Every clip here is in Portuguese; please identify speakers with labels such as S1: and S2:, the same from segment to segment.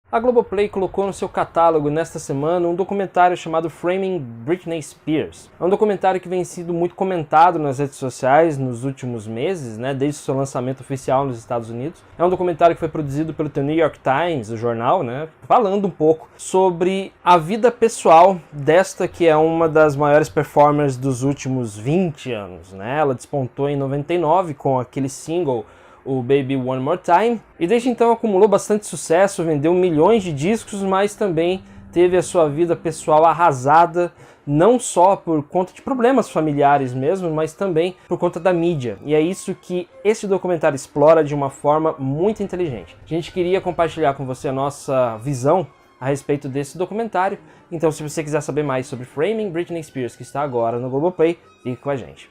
S1: A Globoplay colocou no seu catálogo nesta semana um documentário chamado Framing Britney Spears. É um documentário que vem sido muito comentado nas redes sociais nos últimos meses, desde o seu lançamento oficial nos Estados Unidos. É um documentário que foi produzido pelo The New York Times, o jornal, falando um pouco sobre a vida pessoal desta que é uma das maiores performers dos últimos 20 anos. Ela despontou em 99 com aquele single o Baby One More Time, e desde então acumulou bastante sucesso, vendeu milhões de discos, mas também teve a sua vida pessoal arrasada, não só por conta de problemas familiares mesmo, mas também por conta da mídia. E é isso que esse documentário explora de uma forma muito inteligente. A gente queria compartilhar com você a nossa visão a respeito desse documentário, então se você quiser saber mais sobre Framing Britney Spears, que está agora no Globoplay, fique com a gente.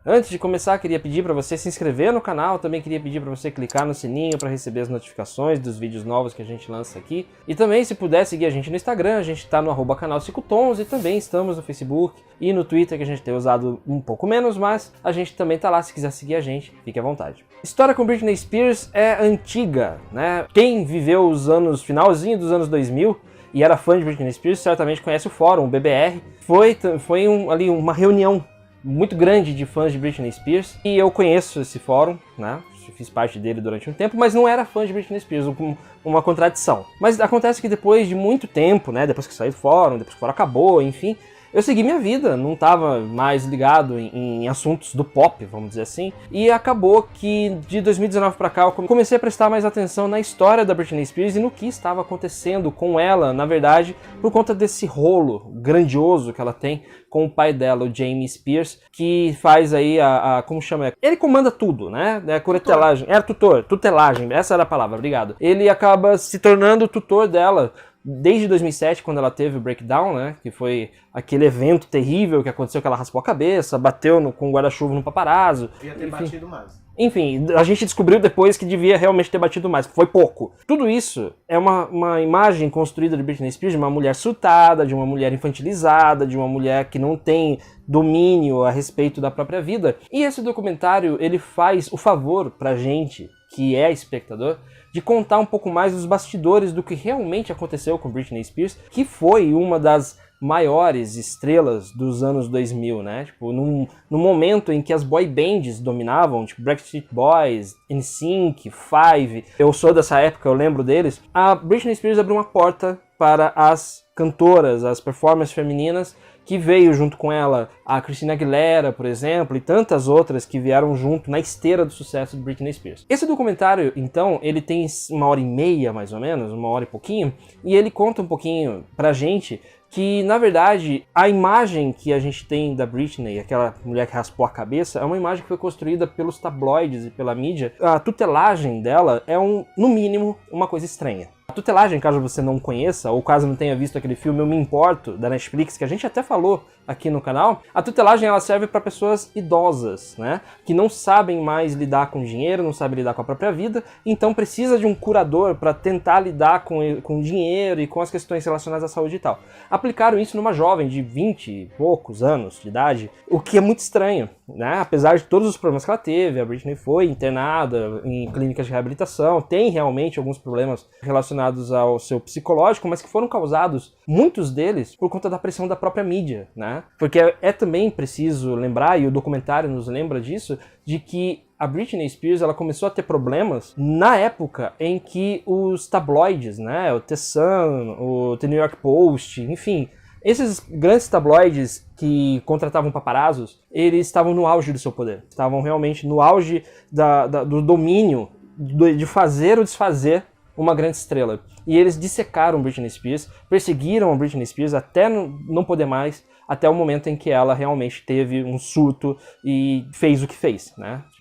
S1: Antes de começar, queria pedir para você se inscrever no canal, também queria pedir para você clicar no sininho para receber as notificações dos vídeos novos que a gente lança aqui. E também, se puder, seguir a gente no Instagram, a gente está no @canal 5 Tons e também estamos no Facebook e no Twitter, que a gente tem usado um pouco menos, mas a gente também tá lá, se quiser seguir a gente, fique à vontade. História com Britney Spears é antiga, Quem viveu os anos, finalzinho dos anos 2000, e era fã de Britney Spears, certamente conhece o fórum, o BBR. Foi ali uma reunião muito grande de fãs de Britney Spears, e eu conheço esse fórum, fiz parte dele durante um tempo, mas não era fã de Britney Spears, uma contradição. Mas acontece que depois de muito tempo, depois que saí do fórum, depois que o fórum acabou, enfim, eu segui minha vida, não estava mais ligado em assuntos do pop, vamos dizer assim, e acabou que de 2019 para cá eu comecei a prestar mais atenção na história da Britney Spears e no que estava acontecendo com ela, na verdade, por conta desse rolo grandioso que ela tem com o pai dela, o Jamie Spears, que faz aí como chama? Ele comanda tudo, Curetelagem, era tutelagem, essa era a palavra, obrigado. Ele acaba se tornando o tutor dela desde 2007, quando ela teve o breakdown, que foi aquele evento terrível que aconteceu, que ela raspou a cabeça, bateu com o guarda-chuva no paparazzo.
S2: Devia ter batido mais.
S1: Enfim, a gente descobriu depois que devia realmente ter batido mais, foi pouco. Tudo isso é uma imagem construída de Britney Spears, de uma mulher surtada, de uma mulher infantilizada, de uma mulher que não tem domínio a respeito da própria vida. E esse documentário, ele faz o favor pra gente, que é espectador, de contar um pouco mais dos bastidores do que realmente aconteceu com Britney Spears, que foi uma das maiores estrelas dos anos 2000, no momento em que as boy bands dominavam, tipo Backstreet Boys, NSYNC, Five, eu sou dessa época, eu lembro deles, a Britney Spears abriu uma porta para as cantoras, as performers femininas, que veio junto com ela a Christina Aguilera, por exemplo, e tantas outras que vieram junto na esteira do sucesso de Britney Spears. Esse documentário, então, ele tem 1h30, mais ou menos, 1h e pouquinho, e ele conta um pouquinho pra gente que, na verdade, a imagem que a gente tem da Britney, aquela mulher que raspou a cabeça, é uma imagem que foi construída pelos tabloides e pela mídia. A tutelagem dela é, no mínimo, uma coisa estranha. A tutelagem, caso você não conheça, ou caso não tenha visto aquele filme Eu Me Importo, da Netflix, que a gente até falou aqui no canal, a tutelagem ela serve para pessoas idosas, que não sabem mais lidar com dinheiro, não sabem lidar com a própria vida, então precisa de um curador para tentar lidar com dinheiro e com as questões relacionadas à saúde e tal. Aplicaram isso numa jovem de 20 e poucos anos de idade, o que é muito estranho, apesar de todos os problemas que ela teve. A Britney foi internada em clínicas de reabilitação, tem realmente alguns problemas relacionados ao seu psicológico, mas que foram causados, muitos deles, por conta da pressão da própria mídia, Porque é também preciso lembrar, e o documentário nos lembra disso, de que a Britney Spears ela começou a ter problemas na época em que os tabloides, o The Sun, o The New York Post, enfim, esses grandes tabloides que contratavam paparazzos, eles estavam no auge do seu poder, estavam realmente no auge do domínio, de fazer ou desfazer uma grande estrela. E eles dissecaram Britney Spears, perseguiram a Britney Spears até não poder mais, até o momento em que ela realmente teve um surto e fez o que fez,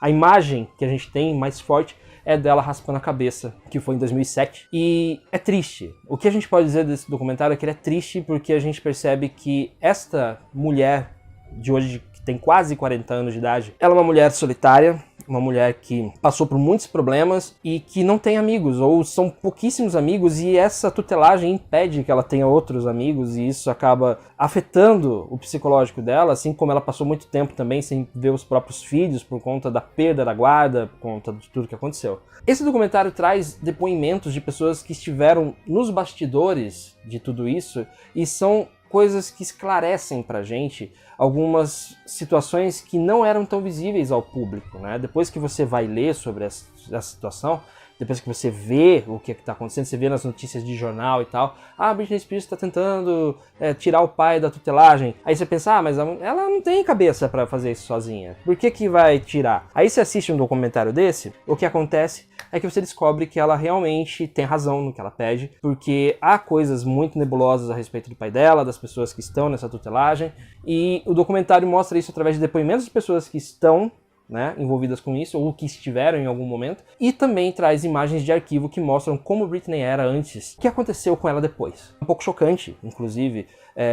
S1: A imagem que a gente tem mais forte é dela raspando a cabeça, que foi em 2007. E é triste. O que a gente pode dizer desse documentário é que ele é triste porque a gente percebe que esta mulher de hoje, que tem quase 40 anos de idade, ela é uma mulher solitária, uma mulher que passou por muitos problemas e que não tem amigos, ou são pouquíssimos amigos, e essa tutelagem impede que ela tenha outros amigos, e isso acaba afetando o psicológico dela, assim como ela passou muito tempo também sem ver os próprios filhos por conta da perda da guarda, por conta de tudo que aconteceu. Esse documentário traz depoimentos de pessoas que estiveram nos bastidores de tudo isso, e são coisas que esclarecem pra gente algumas situações que não eram tão visíveis ao público, né? Depois que você vai ler sobre essa situação, depois que você vê o que está acontecendo, você vê nas notícias de jornal e tal, a Britney Spears está tentando tirar o pai da tutelagem. Aí você pensa, mas ela não tem cabeça para fazer isso sozinha. Por que vai tirar? Aí você assiste um documentário desse, o que acontece é que você descobre que ela realmente tem razão no que ela pede, porque há coisas muito nebulosas a respeito do pai dela, das pessoas que estão nessa tutelagem, e o documentário mostra isso através de depoimentos de pessoas que estão, né, envolvidas com isso, ou que estiveram em algum momento, e também traz imagens de arquivo que mostram como Britney era antes, o que aconteceu com ela depois. Um pouco chocante, inclusive,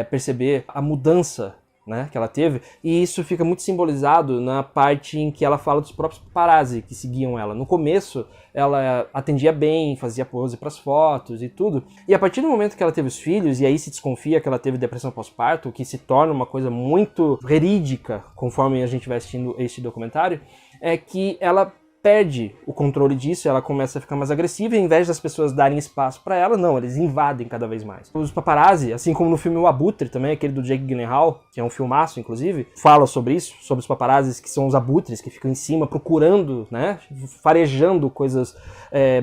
S1: perceber a mudança, né, que ela teve, e isso fica muito simbolizado na parte em que ela fala dos próprios paparazzi que seguiam ela. No começo, ela atendia bem, fazia pose para as fotos e tudo, e a partir do momento que ela teve os filhos, e aí se desconfia que ela teve depressão pós-parto, o que se torna uma coisa muito verídica, conforme a gente vai assistindo este documentário, é que ela perde o controle disso, ela começa a ficar mais agressiva, e ao invés das pessoas darem espaço pra ela, não, eles invadem cada vez mais. Os paparazzi, assim como no filme O Abutre também, aquele do Jake Gyllenhaal, que é um filmaço, inclusive, fala sobre isso, sobre os paparazzis que são os abutres, que ficam em cima procurando, né, farejando coisas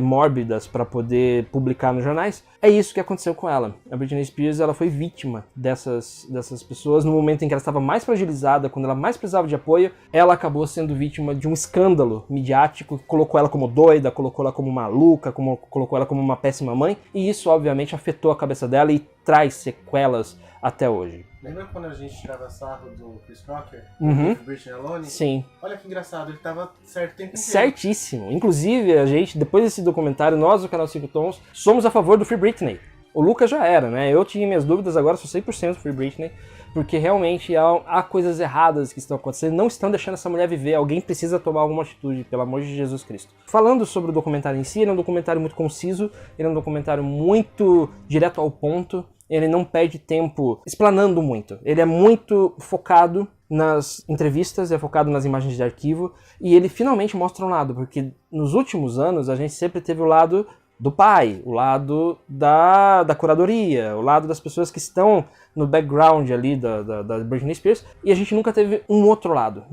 S1: mórbidas pra poder publicar nos jornais. É isso que aconteceu com ela. A Britney Spears, ela foi vítima dessas pessoas no momento em que ela estava mais fragilizada, quando ela mais precisava de apoio, ela acabou sendo vítima de um escândalo midiático que colocou ela como doida, colocou ela como maluca, colocou ela como uma péssima mãe, e isso obviamente afetou a cabeça dela e traz sequelas até hoje.
S2: Lembra quando a gente tirava sarro do Chris Crocker?
S1: Uhum.
S2: Do Britney Alone?
S1: Sim.
S2: Olha que engraçado, ele tava certo o tempo inteiro.
S1: Certíssimo. Inclusive, a gente, depois desse documentário, nós do canal 5 Tons, somos a favor do Free Britney. O Lucas já era, né? Eu tinha minhas dúvidas, agora sou 100% Free Britney, porque realmente há coisas erradas que estão acontecendo, não estão deixando essa mulher viver, alguém precisa tomar alguma atitude, pelo amor de Jesus Cristo. Falando sobre o documentário em si, ele é um documentário muito conciso, ele é um documentário muito direto ao ponto, ele não perde tempo explanando muito, ele é muito focado nas entrevistas, é focado nas imagens de arquivo, e ele finalmente mostra um lado, porque nos últimos anos a gente sempre teve o lado do pai, o lado da curadoria, o lado das pessoas que estão no background ali da Britney Spears, e a gente nunca teve um outro lado.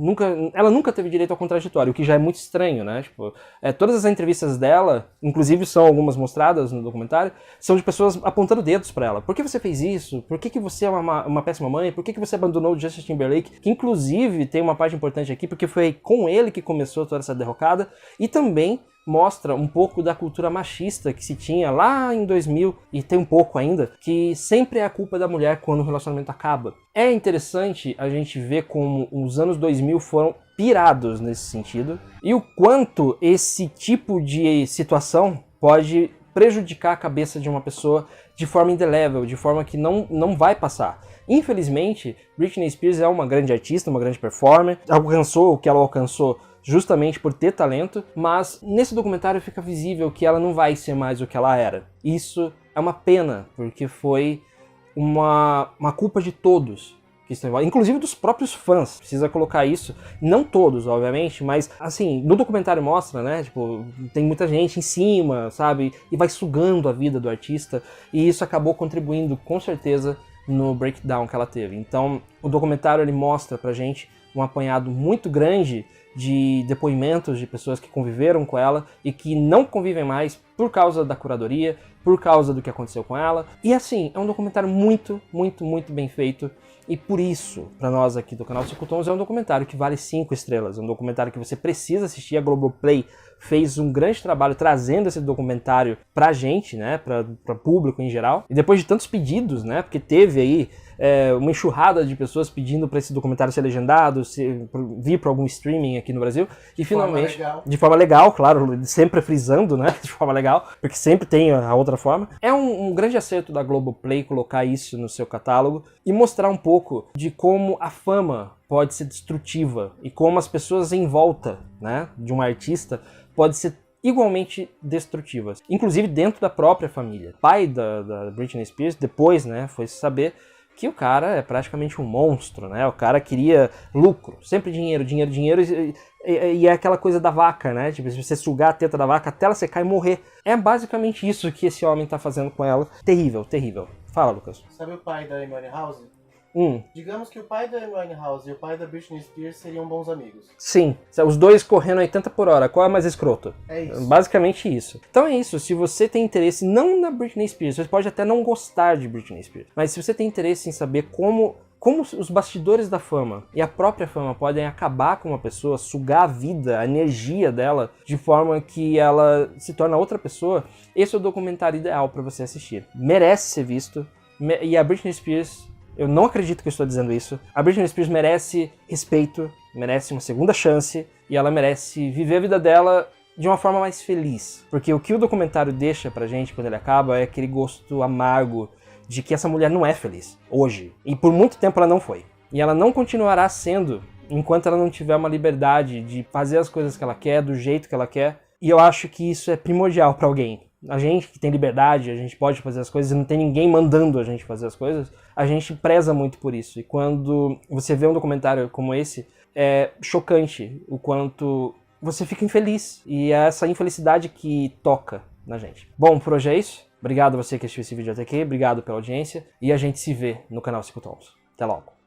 S1: Ela nunca teve direito ao contraditório, o que já é muito estranho, né? Tipo, todas as entrevistas dela, inclusive são algumas mostradas no documentário, são de pessoas apontando dedos pra ela. Por que você fez isso? Por que você é uma péssima mãe? Por que você abandonou o Justin Timberlake? Que inclusive tem uma parte importante aqui, porque foi com ele que começou toda essa derrocada, e também mostra um pouco da cultura machista que se tinha lá em 2000, e tem um pouco ainda, que sempre é a culpa da mulher quando o relacionamento acaba. É interessante a gente ver como os anos 2000 foram pirados nesse sentido, e o quanto esse tipo de situação pode prejudicar a cabeça de uma pessoa de forma indelével, de forma que não vai passar. Infelizmente, Britney Spears é uma grande artista, uma grande performer, alcançou o que ela alcançou justamente por ter talento, mas nesse documentário fica visível que ela não vai ser mais o que ela era. Isso é uma pena, porque foi uma culpa de todos que estão envolvidos, inclusive dos próprios fãs. Precisa colocar isso, não todos, obviamente, mas assim, no documentário mostra, né, tipo, tem muita gente em cima, sabe, e vai sugando a vida do artista, e isso acabou contribuindo com certeza no breakdown que ela teve. Então, o documentário ele mostra pra gente um apanhado muito grande de depoimentos de pessoas que conviveram com ela e que não convivem mais por causa da curadoria, por causa do que aconteceu com ela. E assim, é um documentário muito, muito, muito bem feito. E por isso, para nós aqui do canal 5 Tons, é um documentário que vale 5 estrelas. É um documentário que você precisa assistir. A Globoplay fez um grande trabalho trazendo esse documentário pra gente, né, pra público em geral. E depois de tantos pedidos, né, porque teve aí uma enxurrada de pessoas pedindo para esse documentário ser legendado, vir para algum streaming aqui no Brasil, e finalmente, de forma legal, claro, sempre frisando, né, de forma legal, porque sempre tem a outra forma. É um grande acerto da Globoplay colocar isso no seu catálogo e mostrar um pouco de como a fama pode ser destrutiva e como as pessoas em volta, né, de um artista pode ser igualmente destrutivas, inclusive dentro da própria família. O pai da Britney Spears, depois, né, foi saber que o cara é praticamente um monstro, né, o cara queria lucro, sempre dinheiro, dinheiro, dinheiro, e é aquela coisa da vaca, né, tipo, se você sugar a teta da vaca até ela secar e morrer. É basicamente isso que esse homem tá fazendo com ela. Terrível, terrível. Fala, Lucas.
S2: Sabe o pai da Amy Winehouse? Digamos que o pai da Amy Winehouse e o pai da Britney Spears seriam bons amigos.
S1: Sim, os dois correndo 80 por hora, qual é mais escroto?
S2: É isso.
S1: Basicamente isso. Então é isso, se você tem interesse não na Britney Spears, você pode até não gostar de Britney Spears, mas se você tem interesse em saber como os bastidores da fama e a própria fama podem acabar com uma pessoa, sugar a vida, a energia dela, de forma que ela se torna outra pessoa, esse é o documentário ideal para você assistir. Merece ser visto, e a Britney Spears... Eu não acredito que eu estou dizendo isso. A Britney Spears merece respeito, merece uma segunda chance, e ela merece viver a vida dela de uma forma mais feliz. Porque o que o documentário deixa pra gente quando ele acaba é aquele gosto amargo de que essa mulher não é feliz, hoje. E por muito tempo ela não foi. E ela não continuará sendo enquanto ela não tiver uma liberdade de fazer as coisas que ela quer, do jeito que ela quer. E eu acho que isso é primordial pra alguém. A gente que tem liberdade, a gente pode fazer as coisas, e não tem ninguém mandando a gente fazer as coisas, a gente preza muito por isso. E quando você vê um documentário como esse, é chocante o quanto você fica infeliz. E é essa infelicidade que toca na gente. Bom, por hoje é isso. Obrigado a você que assistiu esse vídeo até aqui, obrigado pela audiência, e a gente se vê no canal 5 Tons. Até logo.